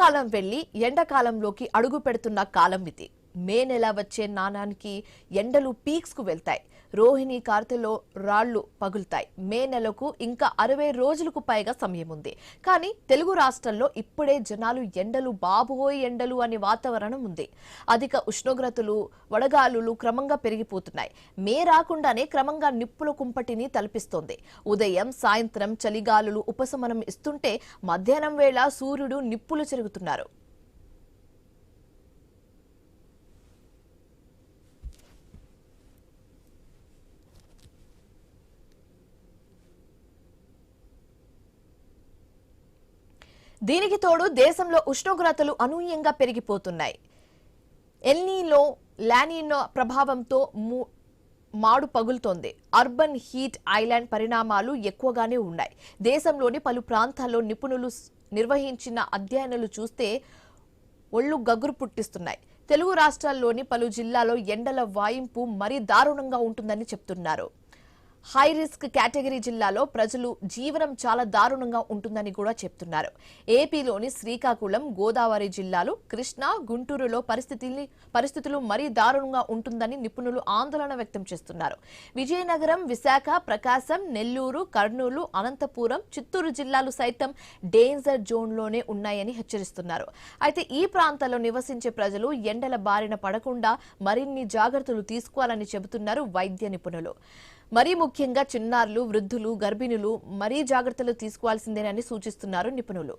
వానాకాలం వెళ్లి ఎండాకాలంలోకి అడుగు పెడుతున్న కాలం ఇది. మే నెల వచ్చే నానానికి ఎండలు పీక్స్ కు వెళ్తాయి. రోహిణి కార్తెలో రాళ్లు పగులుతాయి. మే నెలకు ఇంకా 60 రోజులకు పైగా సమయం ఉంది. కానీ తెలుగు రాష్ట్రాల్లో ఇప్పుడే జనాలు ఎండలు బాబోయ్ ఎండలు అనే వాతావరణం ఉంది. అధిక ఉష్ణోగ్రతలు, వడగాలులు క్రమంగా పెరిగిపోతున్నాయి. మే రాకుండానే క్రమంగా నిప్పుల కుంపటిని తలపిస్తోంది. ఉదయం, సాయంత్రం చలిగాలులు ఉపశమనం ఇస్తుంటే మధ్యాహ్నం వేళ సూర్యుడు నిప్పులు చెరుగుతున్నారు. దీనికి తోడు దేశంలో ఉష్ణోగ్రతలు అనూహ్యంగా పెరిగిపోతున్నాయి. ఎల్నీలో, లానినో ప్రభావంతో మాడు పగులుతోంది. అర్బన్ హీట్ ఐలాండ్ పరిణామాలు ఎక్కువగానే ఉన్నాయి. దేశంలోని పలు ప్రాంతాల్లో నిపుణులు నిర్వహించిన అధ్యయనాలు చూస్తే ఒళ్ళు గగురు పుట్టిస్తున్నాయి. తెలుగు రాష్ట్రాల్లోని పలు జిల్లాల్లో ఎండల వాయింపు మరీ దారుణంగా ఉంటుందని చెప్తున్నారు. హై రిస్క్ కేటగిరీ జిల్లాలో ప్రజలు జీవనం చాలా దారుణంగా ఉంటుందని కూడా చెప్తున్నారు. ఏపీలోని శ్రీకాకుళం, గోదావరి జిల్లాలు, కృష్ణా, గుంటూరులో పరిస్థితులు మరీ దారుణంగా ఉంటుందని నిపుణులు ఆందోళన వ్యక్తం చేస్తున్నారు. విజయనగరం, విశాఖ, ప్రకాశం, నెల్లూరు, కర్నూలు, అనంతపురం, చిత్తూరు జిల్లాలు సైతం డేంజర్ జోన్లోనే ఉన్నాయని హెచ్చరిస్తున్నారు. అయితే ఈ ప్రాంతాల్లో నివసించే ప్రజలు ఎండల బారిన పడకుండా మరిన్ని జాగ్రత్తలు తీసుకోవాలని చెబుతున్నారు వైద్య నిపుణులు. మరీ ముఖ్యంగా చిన్నారులు, వృద్ధులు, గర్భిణులు మరీ జాగ్రత్తలు తీసుకోవాల్సిందేనని సూచిస్తున్నారు నిపుణులు.